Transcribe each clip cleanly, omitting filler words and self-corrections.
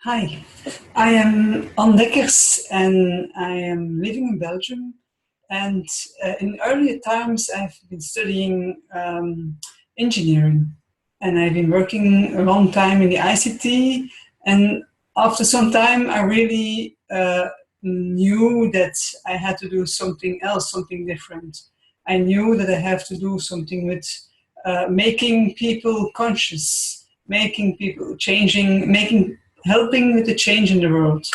Hi, I am Anne Dekkers and I am living in Belgium. And in earlier times, I've been studying engineering, and I've been working a long time in the ICT. And after some time, I really knew that I had to do something else, something different. I knew that I have to do something with making people conscious, making people changing, making helping with the change in the world.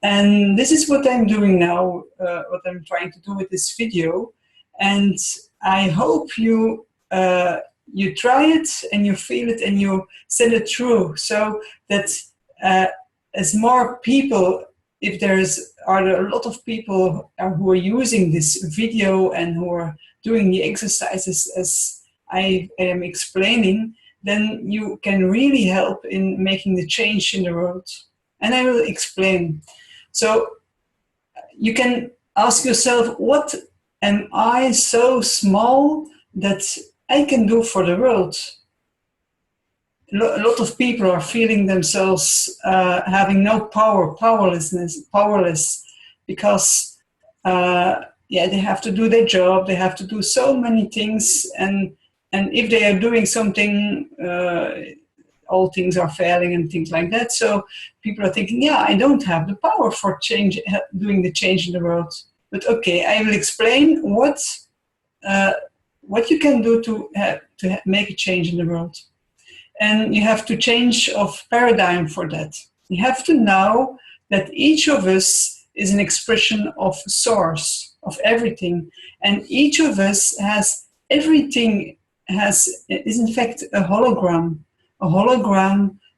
And this is what I'm doing now, what I'm trying to do with this video. And I hope you try it and you feel it and you send it through, so that as more people, if are there a lot of people who are using this video and who are doing the exercises as I am explaining, then you can really help in making the change in the world. And I will explain. So you can ask yourself, what am I so small that I can do for the world? A lot of people are feeling themselves having no power, powerless, because they have to do their job, they have to do so many things, and if they are doing something, all things are failing and things like that. So people are thinking, yeah, I don't have the power for doing the change in the world. But okay, I will explain what you can do to make a change in the world. And you have to change of paradigm for that. You have to know that each of us is an expression of source, of everything. And each of us has everything, is in fact a hologram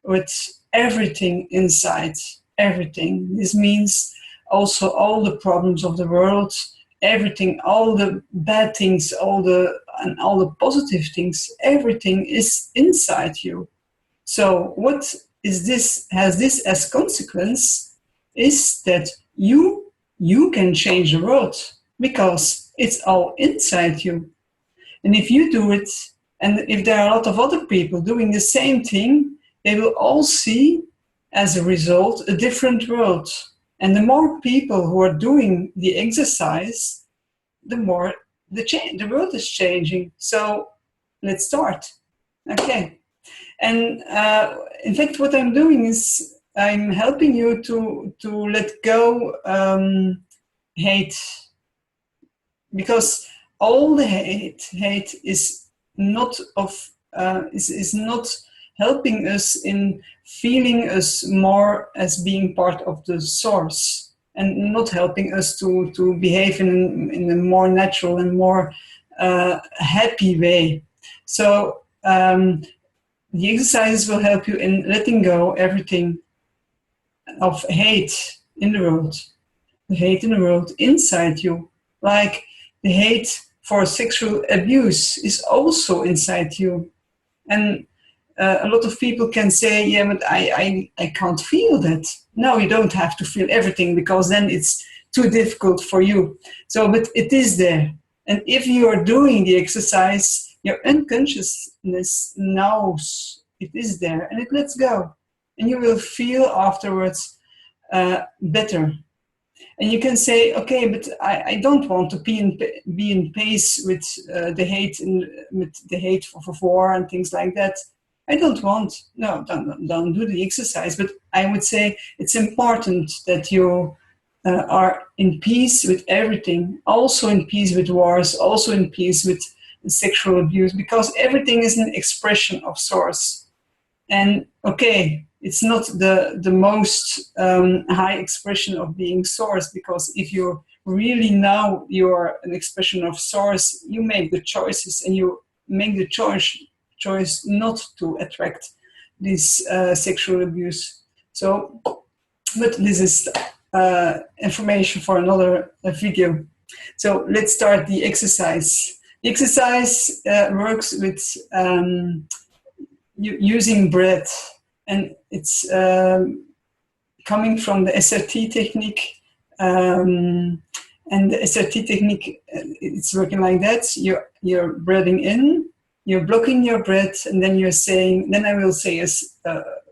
with everything inside, everything. This means also all the problems of the world, everything, all the bad things, all the positive things, everything is inside you. So what is this, has this as consequence, is that you can change the world, because it's all inside you. And if you do it, and if there are a lot of other people doing the same thing, they will all see, as a result, a different world. And the more people who are doing the exercise, the more the world is changing. So let's start. Okay. And in fact, what I'm doing is I'm helping you to let go hate, because all the hate is not is not helping us in feeling us more as being part of the source, and not helping us to behave in a more natural and more happy way. So the exercises will help you in letting go everything of hate in the world, the hate in the world inside you, like the hate for sexual abuse is also inside you. And a lot of people can say, yeah, but I can't feel that. No, you don't have to feel everything, because then it's too difficult for you. So, but it is there. And if you are doing the exercise, your unconsciousness knows it is there, and it lets go. And you will feel afterwards better. And you can say, okay, but I don't want to be in pace with the hate with the hate for war and things like that. I don't want. No, don't do the exercise. But I would say it's important that you are in peace with everything, also in peace with wars, also in peace with sexual abuse, because everything is an expression of source. And okay, it's not the most high expression of being source, because if you really know you're an expression of source, you make the choices, and you make the choice not to attract this sexual abuse. So, but this is information for another video. So let's start the exercise. The exercise works with using breath. And it's coming from the SRT technique. And the SRT technique, it's working like that. You're breathing in, you're blocking your breath, and then you're saying, then I will say a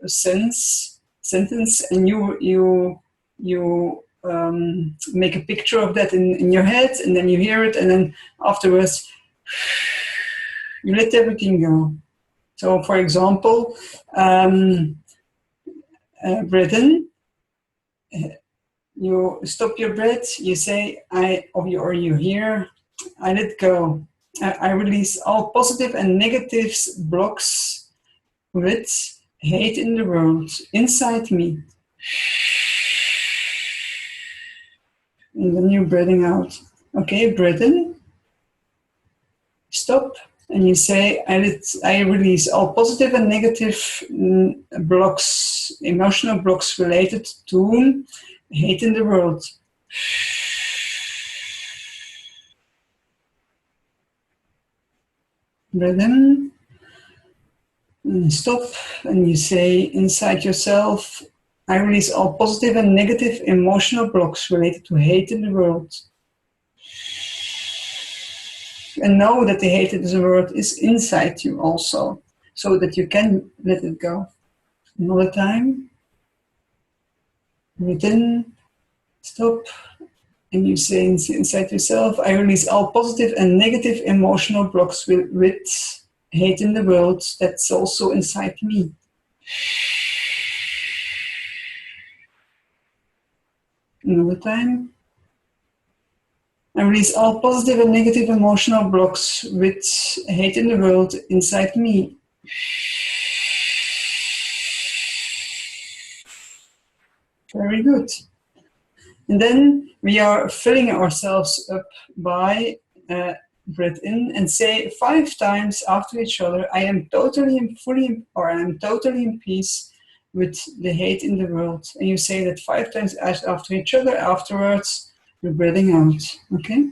sentence, sentence, and you make a picture of that in your head, and then you hear it, and then afterwards you let everything go. So, for example, breathe in. You stop your breath. You say, or you hear, I let go. I release all positive and negative blocks with hate in the world inside me. And then you're breathing out. Okay, breathe in. Stop. And you say, I release all positive and negative blocks, emotional blocks related to hate in the world. Breathe in. And stop. And you say inside yourself, I release all positive and negative emotional blocks related to hate in the world. And know that the hate in the world is inside you also, so that you can let it go. Another time. Breathe in. Stop. And you say inside yourself, I release all positive and negative emotional blocks with hate in the world that's also inside me. Another time. I release all positive and negative emotional blocks with hate in the world inside me. Very good. And then we are filling ourselves up by breathe in and say 5 times after each other, I am totally and fully, or I am totally in peace with the hate in the world. And you say that 5 times after each other. Afterwards, you're breathing out. Okay?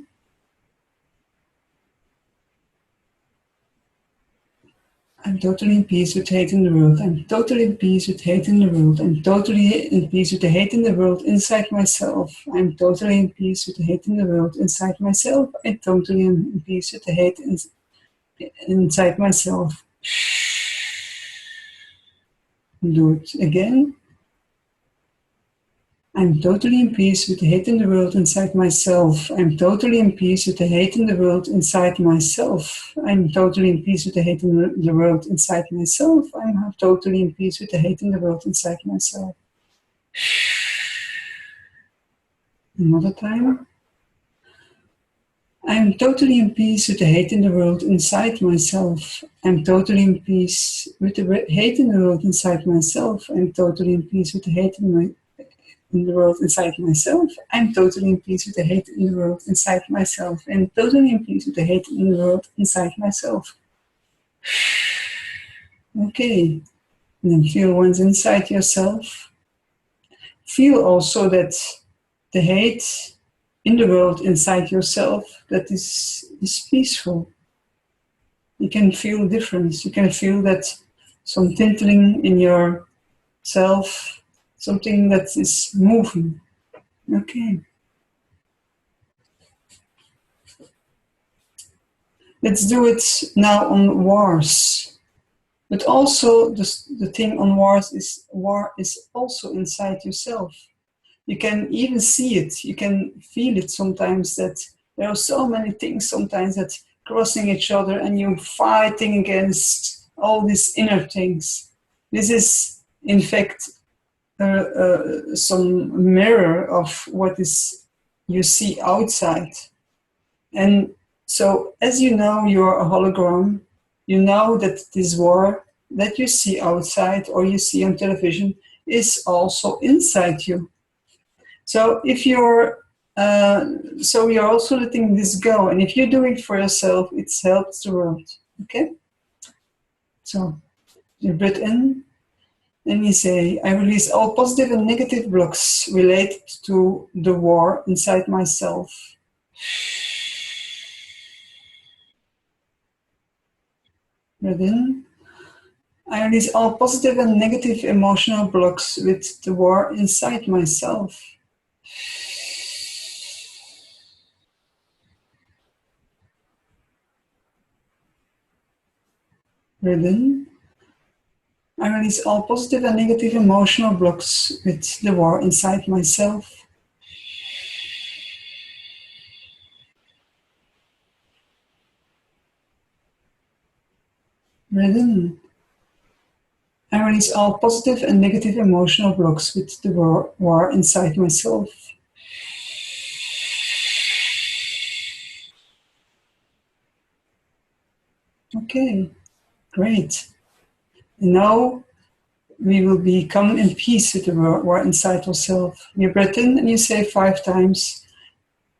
I'm totally in peace with hate in the world. I'm totally in peace with hate in the world. I'm totally in peace with the hate in the world inside myself. I'm totally in peace with the hate in the world inside myself. I'm totally in peace with the hate inside myself. Do it again. I'm totally in peace with the hate in the world inside myself. I'm totally in peace with the hate in the world inside myself. I'm totally in peace with the hate in the world inside myself. I'm totally in peace with the hate in the world inside myself. Another time. I'm totally in peace with the hate in the world inside myself. I'm totally in peace with the hate in the world inside myself. I'm totally in peace with the hate in the world inside myself. I'm totally in peace with the hate in the world inside myself. I'm totally in peace with the hate in the world inside myself. Okay. And then feel once inside yourself. Feel also that the hate in the world inside yourself that is peaceful. You can feel difference. You can feel that some tinkling in your self, something that is moving. Okay. Let's do it now on wars. But also the thing on war is also inside yourself. You can even see it. You can feel it sometimes that there are so many things sometimes that crossing each other and you're fighting against all these inner things. This is, in fact, some mirror of what is you see outside. And so, as you know, you're a hologram. You know that this war that you see outside or you see on television is also inside you. So if you're also letting this go, and if you do it for yourself, it helps the world. Okay? So you breathe in and you say, I release all positive and negative blocks related to the war inside myself. Breathe in. I release all positive and negative emotional blocks with the war inside myself. Breathe in. I release all positive and negative emotional blocks with the war inside myself. Breathe in. I release all positive and negative emotional blocks with the war inside myself. Okay, great. And now we will become in peace with the war inside ourselves. You breathe in and you say 5 times,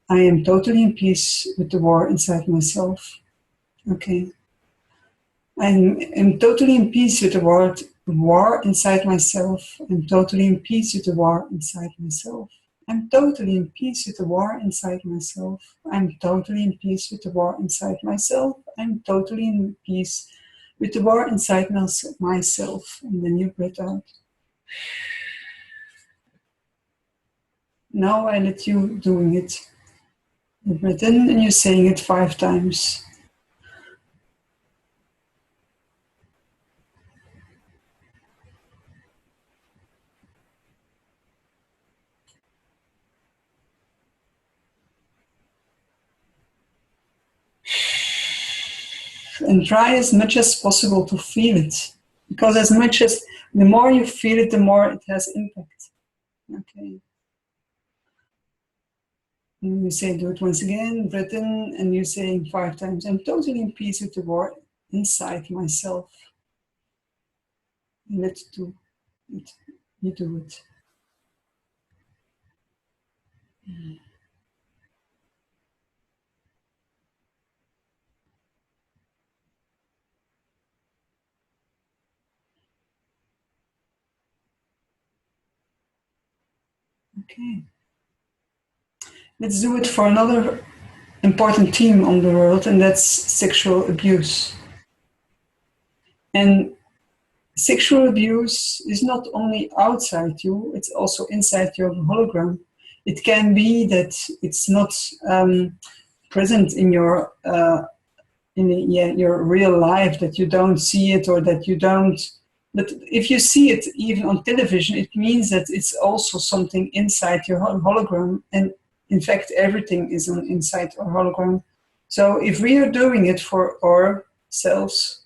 I am totally in peace with the war inside myself. Okay. I'm totally in peace with the word war inside myself. I'm totally in peace with the war inside myself. I'm totally in peace with the war inside myself. I'm totally in peace with the war inside myself. I'm totally in peace with the war inside myself. And then you breathe out. Now I let you doing it. You breathe in and you're saying it 5 times. And try as much as possible to feel it. Because the more you feel it, the more it has impact. Okay. And you say, do it once again, breathe in, and you're saying 5 times, I'm totally in peace with the war inside myself. Let's do it. You do it. Okay. Let's do it for another important theme on the world, and that's sexual abuse. And sexual abuse is not only outside you, it's also inside your hologram. It can be that it's not present in your your real life, that you don't see it or that you don't. But if you see it even on television, it means that it's also something inside your hologram. And in fact, everything is inside our hologram. So if we are doing it for ourselves,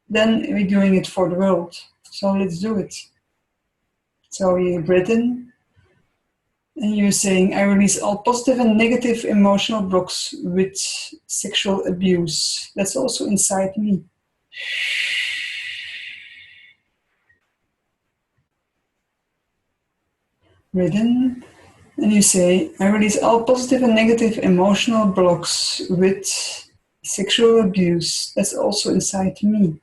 then we're doing it for the world. So let's do it. So you breathe in and you're saying, I release all positive and negative emotional blocks with sexual abuse. That's also inside me. Breathe in and you say, I release all positive and negative emotional blocks with sexual abuse. That's also inside me.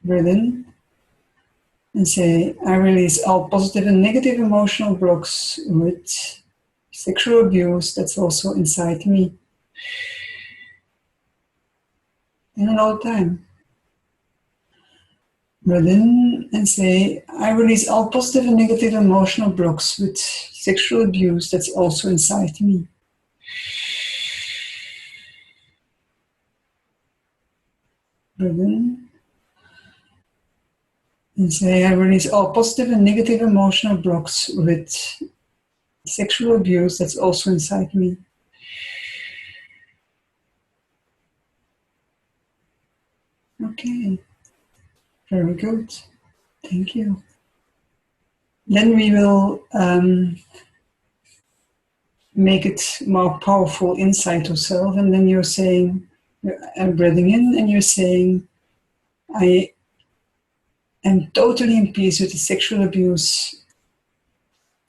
Breathe in and say, I release all positive and negative emotional blocks with sexual abuse. That's also inside me. And another time. Breathe in and say, I release all positive and negative emotional blocks with sexual abuse that's also inside me. Breathe in and say, I release all positive and negative emotional blocks with sexual abuse that's also inside me. Okay, very good. Thank you. Then we will make it more powerful inside yourself. And then you're saying, I'm breathing in and you're saying, I am totally in peace with the sexual abuse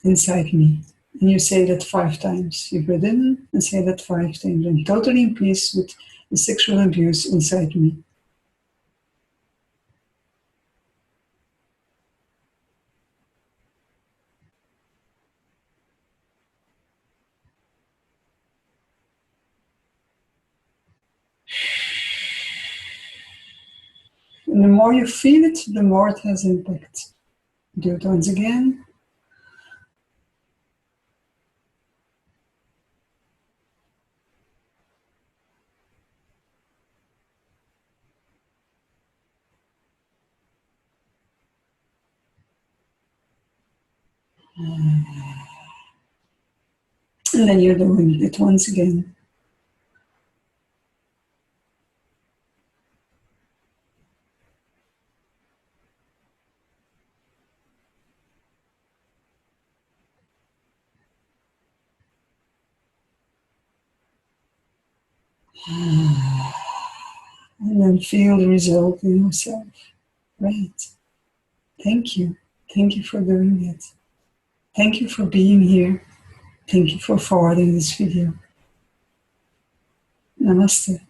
inside me. And you say that 5 times. You breathe in and say that 5 times. I'm totally in peace with the sexual abuse inside me. And the more you feel it, the more it has impact. Do it once again. And then you're doing it once again. And then feel the result in yourself. Right. Thank you. Thank you for doing it. Thank you for being here. Thank you for forwarding this video. Namaste.